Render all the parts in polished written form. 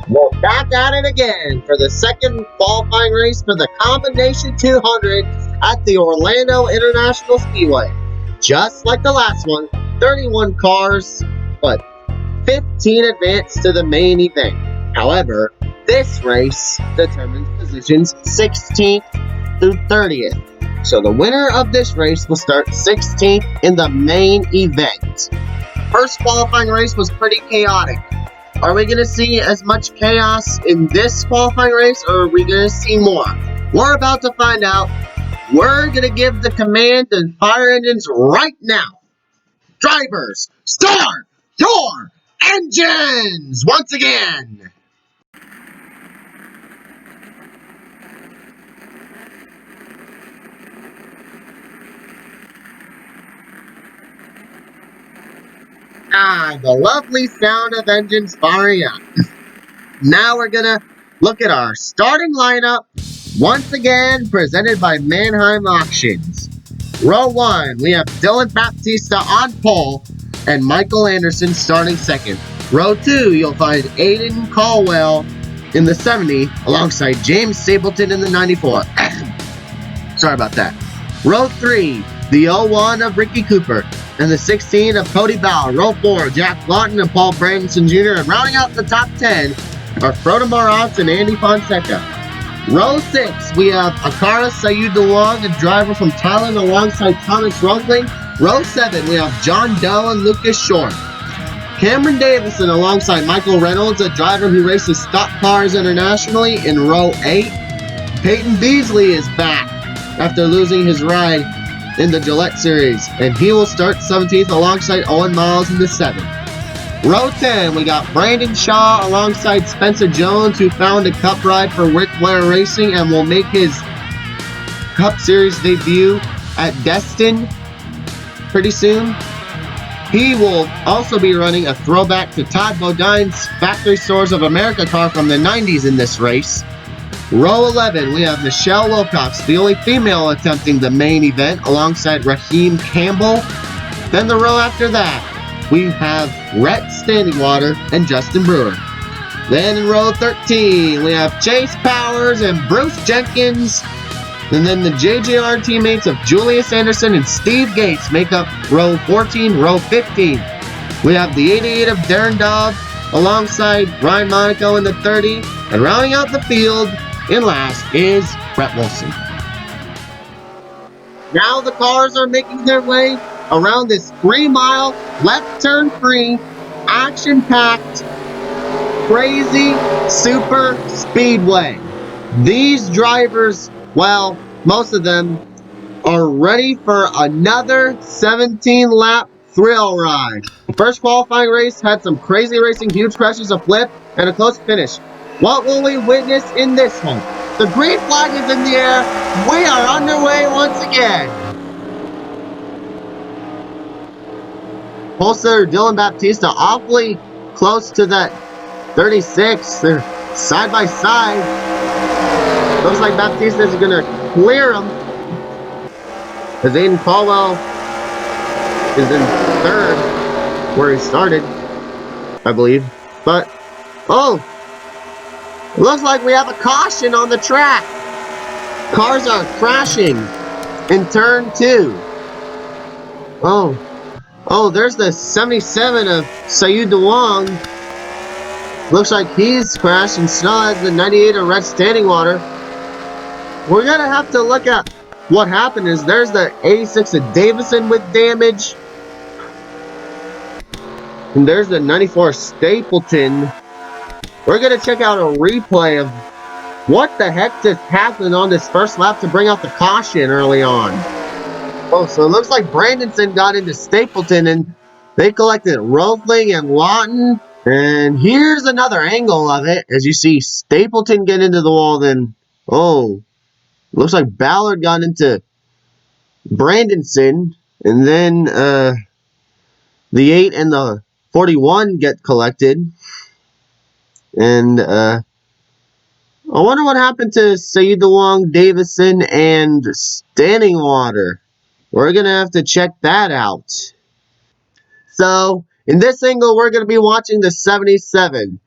We're back at it again for the second qualifying race for the Combination 200 at the Orlando International Speedway. Just like the last one, 31 cars, but 15 advance to the main event. However, this race determines positions 16th through 30th. So the winner of this race will start 16th in the main event. First qualifying race was pretty chaotic. Are we going to see as much chaos in this qualifying race, or are we going to see more? We're about to find out. We're going to give the command and fire engines right now. Drivers, start your engines once again. The lovely sound of engines firing up. Now we're going to look at our starting lineup, once again presented by Mannheim Auctions. Row 1, we have Dylan Baptista on pole and Michael Anderson starting second. Row 2, you'll find Aiden Caldwell in the 70 alongside James Stapleton in the 94. Sorry about that. Row 3, the 01 of Ricky Cooper and the 16 of Cody Bauer. Row 4, Jack Lawton and Paul Branson Jr. And rounding out the top 10 are Frodo Maratz and Andy Fonseca. Row 6, we have Akara Sayud DeWong, a driver from Thailand alongside Thomas Rungling. Row 7, we have John Doe and Lucas Short. Cameron Davison alongside Michael Reynolds, a driver who races stock cars internationally in row 8. Peyton Beasley is back after losing his ride in the Gillette Series, and he will start 17th alongside Owen Miles in the 7th. Row 10, we got Brandon Shaw alongside Spencer Jones, who found a Cup ride for Rick Blair Racing and will make his Cup Series debut at Destin pretty soon. He will also be running a throwback to Todd Bodine's Factory Stores of America car from the 90s in this race. Row 11, we have Michelle Wilcox, the only female attempting the main event, alongside Raheem Campbell. Then the row after that, we have Rhett Standingwater and Justin Brewer. Then in row 13, we have Chase Powers and Bruce Jenkins. And then the JJR teammates of Julius Anderson and Steve Gates make up row 14, row 15. We have the 88 of Darren Dobb alongside Ryan Monaco in the 30. And rounding out the field in last is Brett Wilson. Now the cars are making their way around this 3-mile left turn free, action-packed, crazy super speedway. These drivers, well, most of them are ready for another 17-lap thrill ride. The first qualifying race had some crazy racing, huge crashes, a flip, and a close finish. What will we witness in this one? The green flag is in the air. We are underway once again. Holster, Dylan Baptista awfully close to that 36. They're side by side. Looks like Baptista is going to clear him. As Aiden Caldwell is in third, where he started, I believe. But, oh, it looks like we have a caution on the track. Cars are crashing in turn 2. Oh, there's the 77 of Sayud DeWong. Looks like he's crashed, and so has the 98 of Rhett Standingwater. We're going to have to look at what happened. There's the 86 of Davison with damage. And there's the 94 Stapleton. We're going to check out a replay of what the heck just happened on this first lap to bring out the caution early on. Oh, so it looks like Brandonson got into Stapleton and they collected Rothling and Lawton. And here's another angle of it. As you see Stapleton get into the wall, then, oh, looks like Ballard got into Brandonson. And then the 8 and the 41 get collected. And I wonder what happened to Sayud DeWong, Davison, and Standingwater. We're going to have to check that out. So, in this angle, we're going to be watching the 77.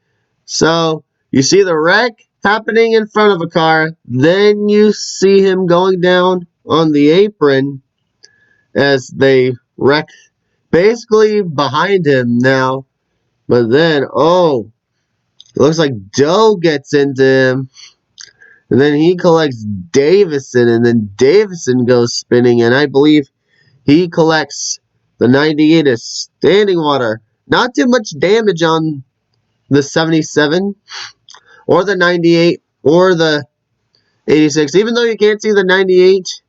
So, You see the wreck happening in front of a car. Then you see him going down on the apron as they wreck basically behind him now. But then, oh, it looks like Joe gets into him. And then he collects Davison, and then Davison goes spinning, and I believe he collects the 98 as standing water. Not too much damage on the 77, or the 98, or the 86. Even though you can't see the 98,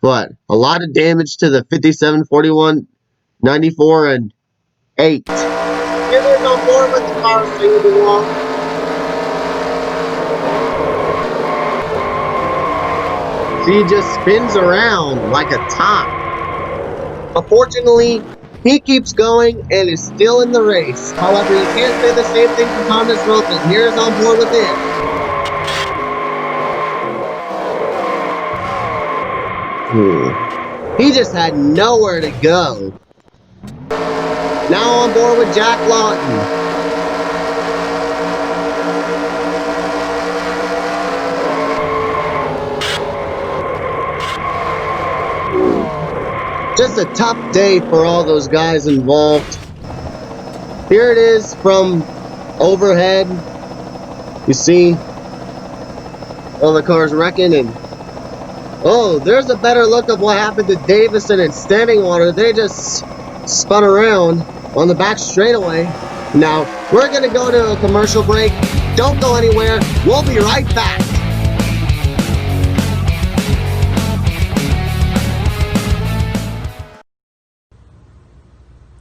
but a lot of damage to the 57, 41, 94, and 8. Taylor's on board with the car singing along. He just spins around like a top. Unfortunately, he keeps going and is still in the race. However, you can't say the same thing for Thomas Wilson. Here's on board with him. He just had nowhere to go. Now on board with Jack Lawton. Just a tough day for all those guys involved. Here it is from overhead. You see all the cars wrecking, and oh, there's a better look of what happened to Davison and Standing Water. They just spun around on the back straightaway. Now, we're going to go to a commercial break. Don't go anywhere. We'll be right back.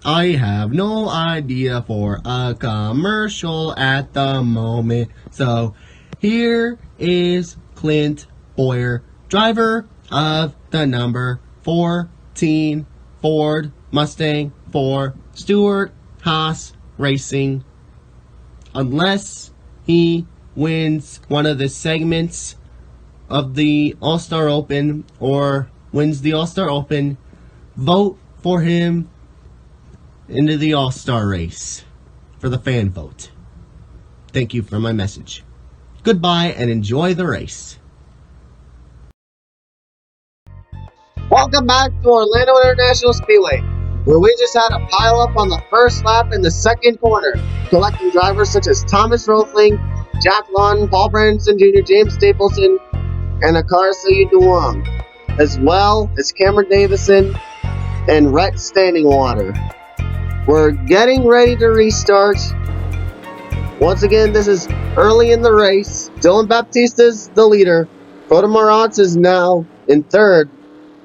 I have no idea for a commercial at the moment. So, here is Clint Bowyer, driver of the number 14 Ford Mustang for Stewart-Haas Racing. Unless he wins one of the segments of the All-Star Open or wins the All-Star Open, vote for him into the All-Star race for the fan vote. Thank you for my message. Goodbye and enjoy the race. Welcome back to Orlando International Speedway, where we just had a pile up on the first lap in the second corner, collecting drivers such as Thomas Rothling, Jack Lawton, Paul Branson Jr., James Stapleton, and Akar Sayuduwang, as well as Cameron Davison and Rhett Standing Water. We're getting ready to restart. Once again, this is early in the race. Dylan Baptista's the leader. Frodo Marantz is now in third.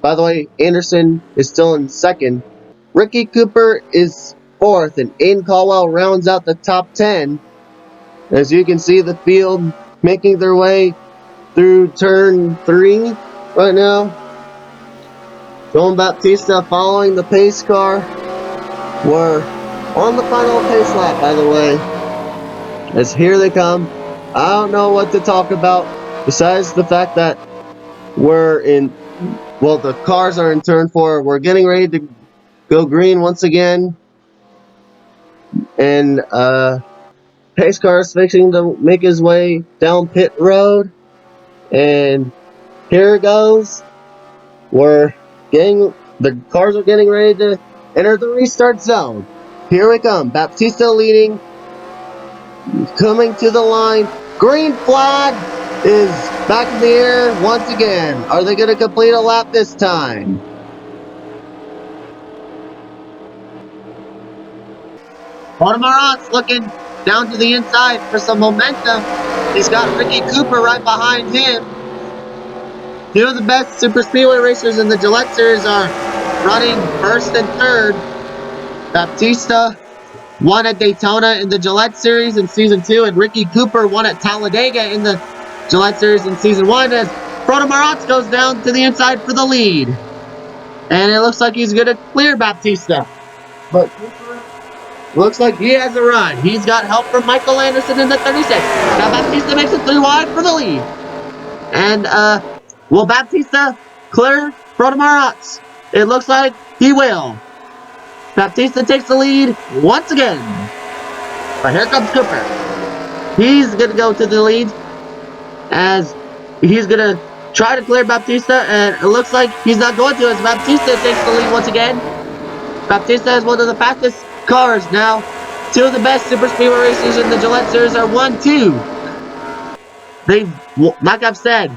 By the way, Anderson is still in second. Ricky Cooper is fourth, and Aiden Caldwell rounds out the top 10. As you can see, the field making their way through turn 3 right now. Dylan Baptista following the pace car. We're on the final pace lap, by the way, as here they come. I don't know what to talk about besides the fact that the cars are in turn 4. We're getting ready to go green once again, and pace car is fixing to make his way down pit road, and here it goes. The cars are getting ready to enter the restart zone. Here we come. Baptista leading. Coming to the line. Green flag is back in the air once again. Are they going to complete a lap this time? Marantz looking down to the inside for some momentum. He's got Ricky Cooper right behind him. Two of the best super speedway racers in the Gillette Series are running first and third. Baptista won at Daytona in the Gillette Series in Season 2, and Ricky Cooper won at Talladega in the Gillette Series in Season 1, as Frodo Marantz goes down to the inside for the lead. And it looks like he's going to clear Baptista. But Cooper looks like he has a run. He's got help from Michael Anderson in the 36. Now Baptista makes it 3 wide for the lead. And will Baptista clear Frodo Marantz? It looks like he will. Baptista takes the lead once again. But here comes Cooper. He's going to go to the lead as he's going to try to clear Baptista, and it looks like he's not going to as Baptista takes the lead once again. Baptista is one of the fastest cars now. Two of the best super speedway racers in the Gillette Series are 1-2. Like I've said,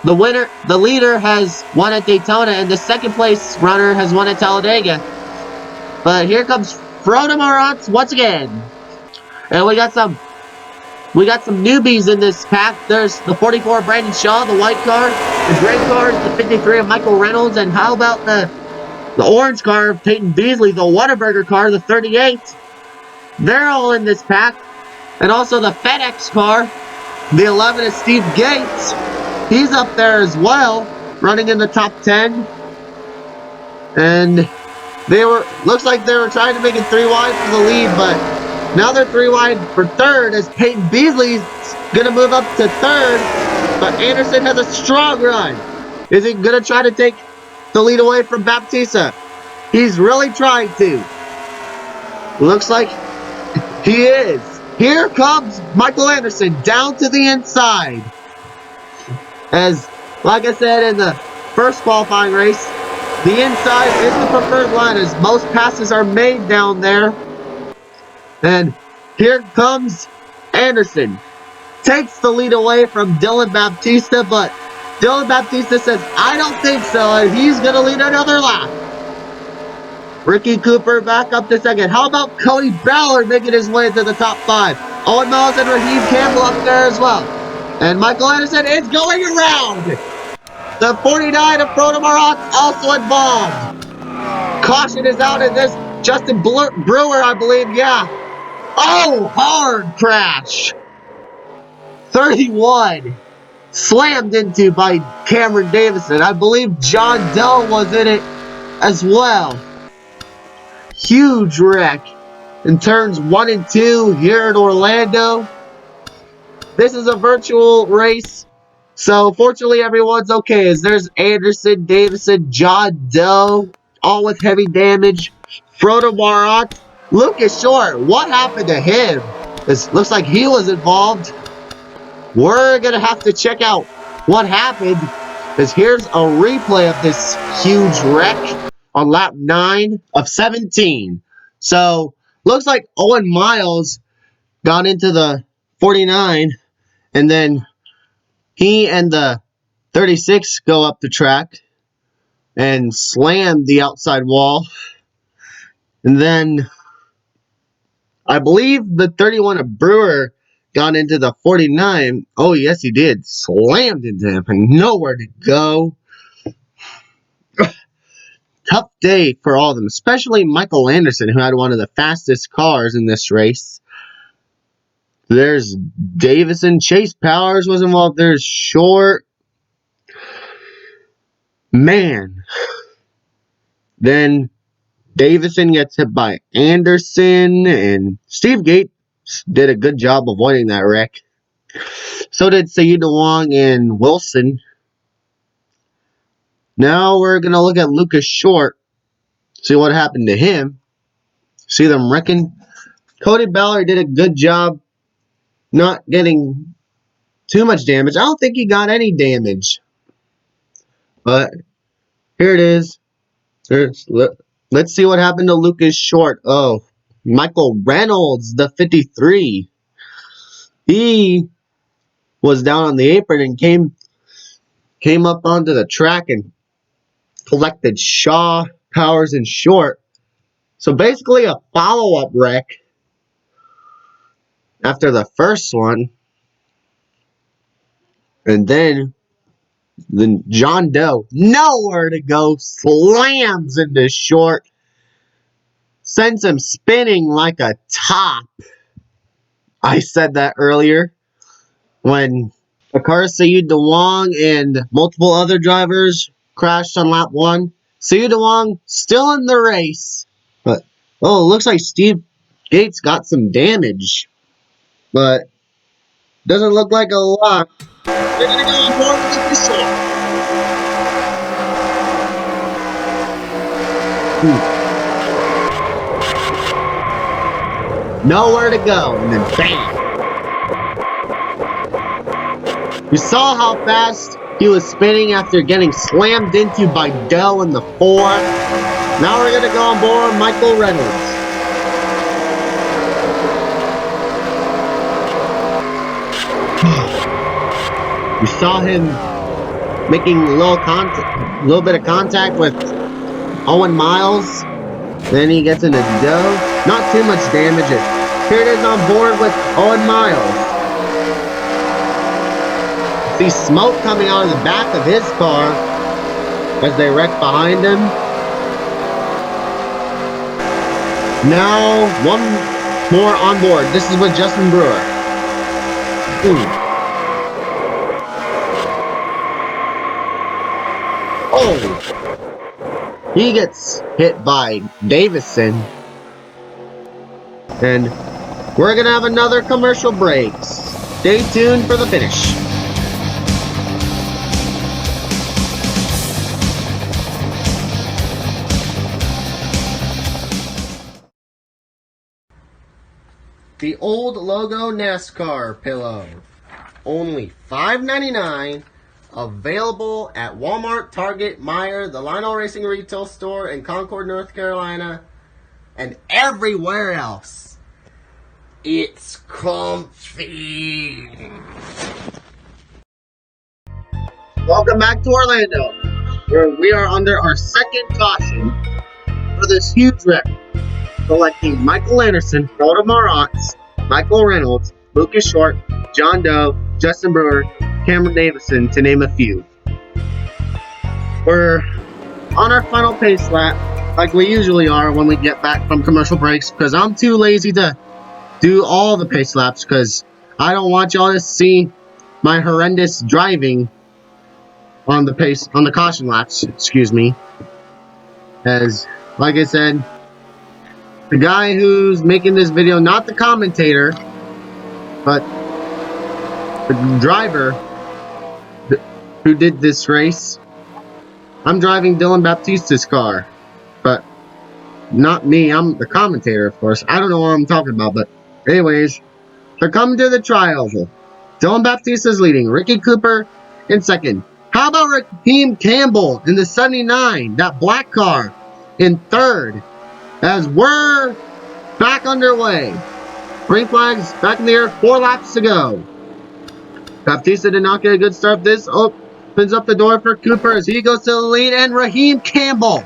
the leader has won at Daytona, and the second place runner has won at Talladega. But here comes Frodo Marantz once again. And we got some newbies in this pack. There's the 44 Brandon Shaw, the white car. The gray car is the 53 of Michael Reynolds. And how about the orange car of Peyton Beasley, the Whataburger car, the 38? They're all in this pack. And also the FedEx car, the 11 is Steve Gates. He's up there as well, running in the top 10. And looks like they were trying to make it 3 wide for the lead, but now they're 3 wide for third as Peyton Beasley's gonna move up to third, but Anderson has a strong run. Is he gonna try to take the lead away from Baptista? He's really trying to. Looks like he is. Here comes Michael Anderson down to the inside. As, like I said in the first qualifying race, the inside is the preferred line as most passes are made down there. And here comes Anderson. Takes the lead away from Dylan Baptista, but Dylan Baptista says, I don't think so, and he's going to lead another lap. Ricky Cooper back up to second. How about Cody Ballard making his way to the top 5? Owen Miles and Raheem Campbell up there as well. And Michael Anderson is going around. The 49 of Frodo Marantz also involved. Caution is out in this. Justin Brewer, I believe, yeah. Oh, hard crash. 31. Slammed into by Cameron Davison. I believe John Doe was in it as well. Huge wreck in turns 1 and 2 here in Orlando. This is a virtual race, so fortunately everyone's okay. As there's Anderson, Davison, John Doe, all with heavy damage. Frodo Marantz, Lucas Short. What happened to him? This looks like he was involved. We're gonna have to check out what happened, because here's a replay of this huge wreck on lap 9 of 17. So looks like Owen Miles got into the 49. And then he and the 36 go up the track and slam the outside wall. And then I believe the 31 of Brewer got into the 49. Oh, yes, he did. Slammed into him and nowhere to go. Tough day for all of them, especially Michael Anderson, who had one of the fastest cars in this race. There's Davison. Chase Powers was involved. There's Short. Man. Then Davison gets hit by Anderson, and Steve Gates did a good job avoiding that wreck. So did Sayida Wong and Wilson. Now we're going to look at Lucas Short, see what happened to him. See them wrecking. Cody Ballard did a good job not getting too much damage. I don't think he got any damage. But here it is. Let's see what happened to Lucas Short. Oh, Michael Reynolds, the 53. He was down on the apron and came up onto the track and collected Shaw, Powers, and Short. So basically a follow-up wreck after the first one. And then John Doe, nowhere to go, slams into Short. Sends him spinning like a top. I said that earlier. When Akara Sayid Dewang and multiple other drivers crashed on lap 1. Sayid Dewang still in the race. But, oh, it looks like Steve Gates got some damage. But, doesn't look like a lot. They're going to go on board with the Short. Nowhere to go. And then bam. You saw how fast he was spinning after getting slammed into by Dell in the 4. Now we're going to go on board Michael Reynolds. You saw him making a little bit of contact with Owen Miles. Then he gets into Doe. Not too much damage. Here it is on board with Owen Miles. See smoke coming out of the back of his car as they wreck behind him. Now, one more on board. This is with Justin Brewer. Oh! He gets hit by Davison. And we're going to have another commercial break. Stay tuned for the finish. The old logo NASCAR pillow. Only $5.99. Available at Walmart, Target, Meijer, the Lionel Racing Retail Store in Concord, North Carolina, and everywhere else. It's comfy. Welcome back to Orlando, where we are under our second caution for this huge wreck, collecting Michael Anderson, Rhoda Marantz, Michael Reynolds, Lucas Short, John Doe, Justin Brewer, Cameron Davison, to name a few. We're on our final pace lap, like we usually are when we get back from commercial breaks, because I'm too lazy to do all the pace laps, because I don't want y'all to see my horrendous driving on the caution laps, excuse me. As, like I said, the guy who's making this video, not the commentator, but the driver who did this race. I'm driving Dylan Baptista's car, but not me. I'm the commentator, of course. I don't know what I'm talking about, but anyways, they're coming to the trials. Dylan Baptista's leading. Ricky Cooper in second. How about Raheem Campbell in the 79, that black car, in third? As we're back underway. Green flags back in the air, 4 laps to go. Baptista did not get a good start. This opens up the door for Cooper as he goes to the lead, and Raheem Campbell.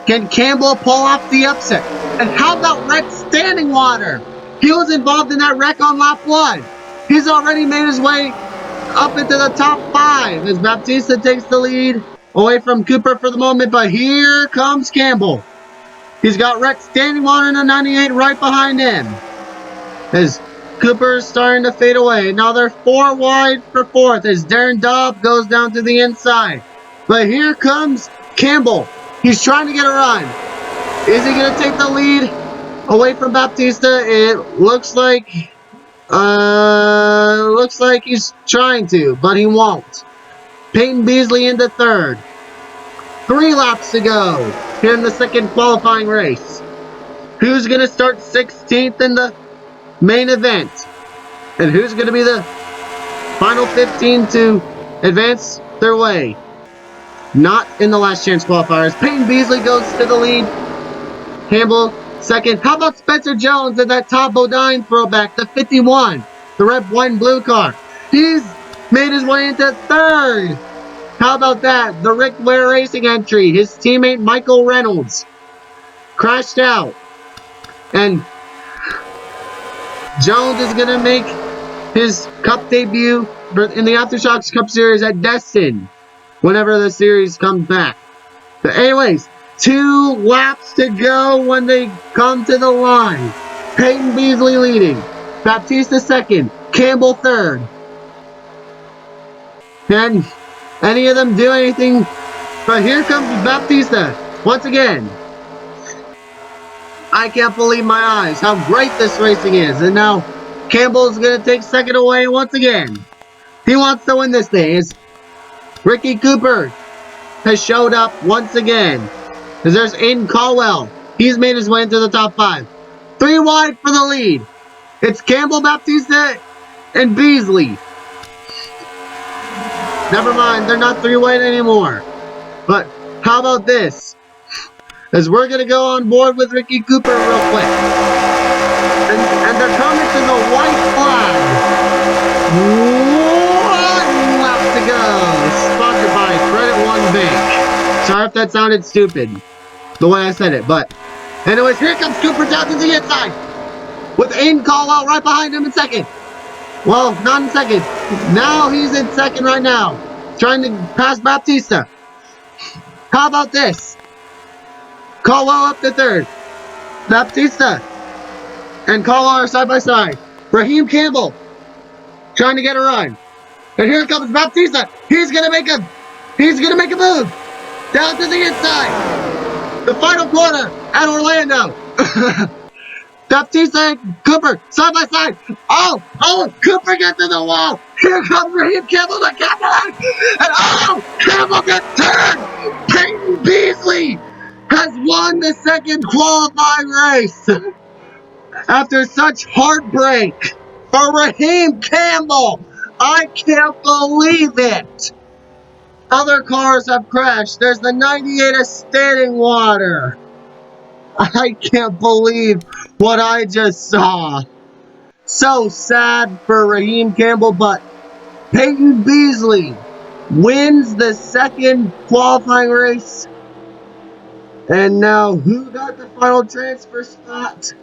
Can Campbell pull off the upset? And how about Rex Standing Water? He was involved in that wreck on lap 1. He's already made his way up into the top 5 as Baptista takes the lead away from Cooper for the moment, but here comes Campbell. He's got Rex Standing Water in the 98 right behind him as Cooper's starting to fade away. Now they're 4 wide for 4th as Darren Dobb goes down to the inside. But here comes Campbell. He's trying to get a run. Is he going to take the lead away from Baptista? It looks like he's trying to, but he won't. Peyton Beasley into 3rd. 3 laps to go here in the second qualifying race. Who's going to start 16th in the main event? And who's going to be the final 15 to advance their way? Not in the last chance qualifiers. Peyton Beasley goes to the lead. Campbell second. How about Spencer Jones in that Todd Bodine throwback, the 51, the red, white, and blue car? He's made his way into 3rd. How about that? The Rick Ware Racing entry. His teammate Michael Reynolds crashed out. And Jones is going to make his Cup debut in the Aftershocks Cup Series at Destin whenever the series comes back. But anyways, 2 laps to go when they come to the line. Peyton Beasley leading. Baptista second. Campbell third. Can any of them do anything? But here comes Baptista once again. I can't believe my eyes how great this racing is. And now Campbell's going to take second away once again. He wants to win this thing. It's Ricky Cooper has showed up once again. Because there's Aiden Caldwell. He's made his way into the top 5. 3 wide for the lead. It's Campbell, Baptista, and Beasley. Never mind, they're not 3-way anymore. But how about this? As we're going to go on board with Ricky Cooper real quick. And they're coming to the white flag. 1 lap to go. Sponsored by Credit One Bank. Sorry if that sounded stupid, the way I said it. But anyways, here comes Cooper down to the inside. With Aiden Caldwell right behind him in second. Well, not in second. Now he's in second right now. Trying to pass Baptista. How about this? Caldwell up to third. Baptista and Caldwell are side by side. Raheem Campbell trying to get a run. And here comes Baptista. He's gonna make a move. Down to the inside. The final corner at Orlando. Baptista and Cooper side by side. Oh, Cooper gets to the wall. Here comes Raheem Campbell to Campbell. And Campbell gets turned. Peyton Beasley has won the second qualifying race. After such heartbreak for Raheem Campbell. I can't believe it. Other cars have crashed. There's the 98 of standing water. I can't believe what I just saw. So sad for Raheem Campbell, but Peyton Beasley wins the second qualifying race. And now who got the final transfer spot?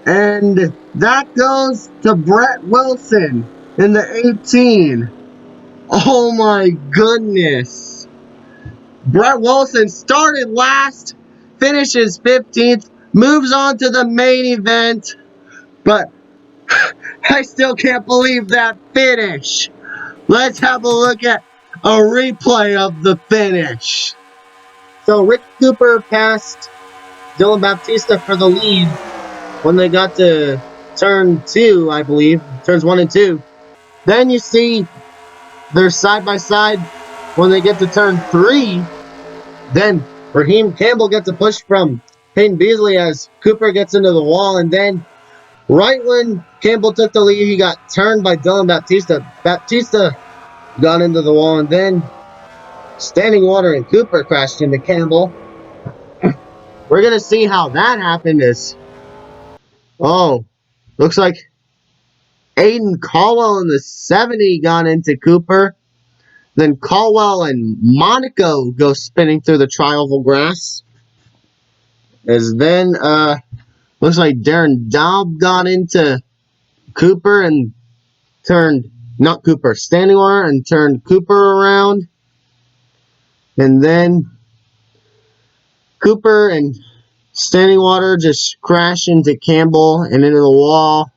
And that goes to Brett Wilson in the 18. Oh my goodness. Brett Wilson started last, finishes 15th, moves on to the main event, but I still can't believe that finish. Let's have a look at a replay of the finish. So Rick Cooper passed Dylan Baptista for the lead when they got to turn 2, I believe, turns 1 and 2. Then you see they're side by side when they get to turn 3. Then Raheem Campbell gets a push from Peyton Beasley as Cooper gets into the wall, and then right when Campbell took the lead, he got turned by Dylan Baptista. Baptista got into the wall, and then Standing Water and Cooper crashed into Campbell. We're going to see how that happened. Looks like Aiden Caldwell in the 70 got into Cooper. Then Caldwell and Monaco go spinning through the tri-oval grass. As then, looks like Darren Daub got into Cooper and turned, not Cooper, Standing Water, and turned Cooper around. And then Cooper and Standing Water just crash into Campbell and into the wall.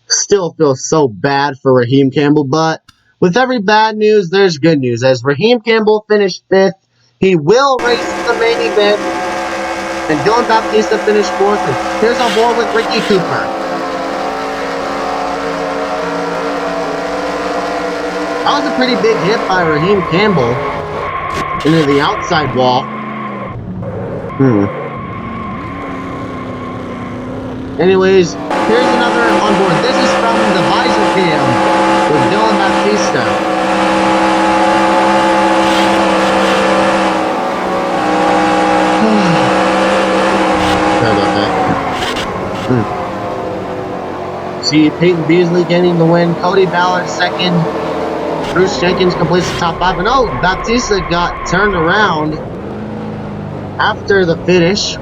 Still feel so bad for Raheem Campbell, but with every bad news, there's good news. As Raheem Campbell finished 5th, he will race the main event, and Dylan Baptista finished 4th. And here's on board with Ricky Cooper. That was a pretty big hit by Raheem Campbell into the outside wall. Anyways, here's another on board. This is from the visor cam with Dylan Baptista. Sorry about that. See Peyton Beasley getting the win. Cody Ballard second. Bruce Jenkins completes the top 5. And Baptista got turned around after the finish.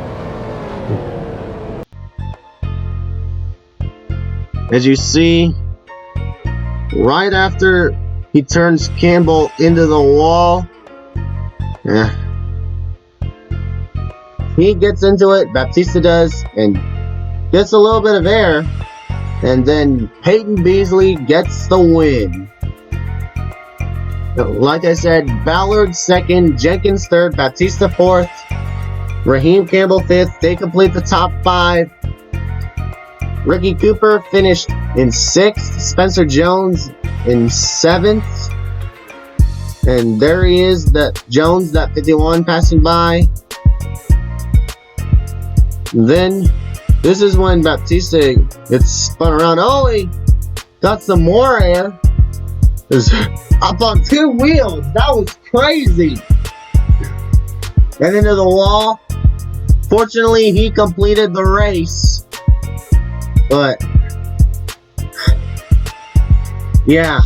As you see, right after he turns Campbell into the wall, he gets into it, Baptista does, and gets a little bit of air, and then Peyton Beasley gets the win. Like I said, Ballard 2nd, Jenkins 3rd, Baptista 4th, Raheem Campbell 5th. They complete the top 5. Ricky Cooper finished in 6th. Spencer Jones in 7th. And there he is, that Jones, that 51 passing by. Then, this is when Baptista gets spun around. Got some more air. Is up on 2 wheels. That was crazy. And into the wall. Fortunately, he completed the race. But yeah,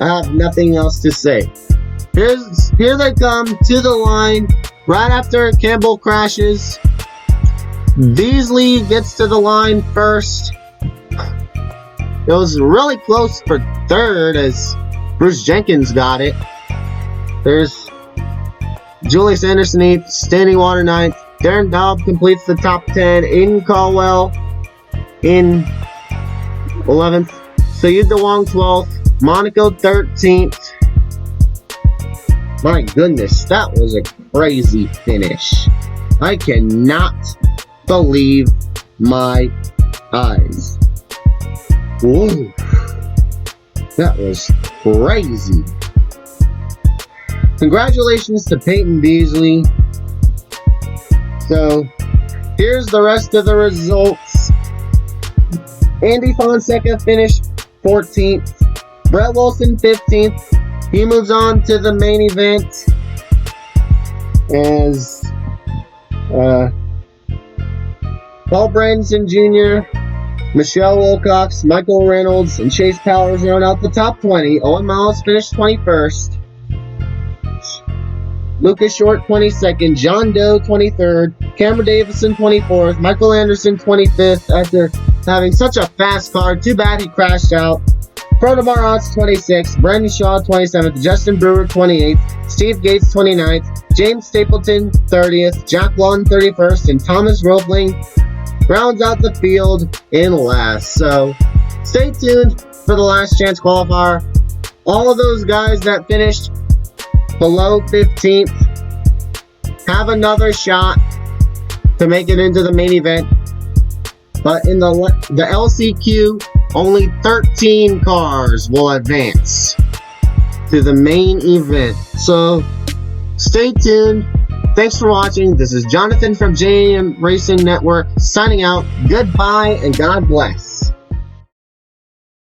I have nothing else to say. Here they come to the line right after Campbell crashes. Beasley gets to the line first. It was really close for third as Bruce Jenkins got it. There's Julius Anderson 8th, Standing Water 9th. Darren Daub completes the top 10. Aiden Caldwell in 11th. Sayid DeWong 12th. Monaco 13th. My goodness, that was a crazy finish. I cannot believe my eyes. Whoa. That was crazy. Congratulations to Peyton Beasley. So, here's the rest of the results. Andy Fonseca finished 14th. Brett Wilson 15th. He moves on to the main event as Paul Branson Jr., Michelle Wilcox, Michael Reynolds, and Chase Powers round out the top 20. Owen Miles finished 21st. Lucas Short 22nd. John Doe 23rd. Cameron Davison 24th. Michael Anderson 25th after having such a fast car. Too bad he crashed out. Protomar Otts 26th. Brandon Shaw 27th. Justin Brewer 28th. Steve Gates 29th. James Stapleton 30th. Jack Lawton 31st. And Thomas Roebling rounds out the field in last. So stay tuned for the last chance qualifier. All of those guys that finished below 15th have another shot to make it into the main event. But in the LCQ, only 13 cars will advance to the main event. So stay tuned. Thanks for watching. This is Jonathan from JM Racing Network signing out. Goodbye and God bless.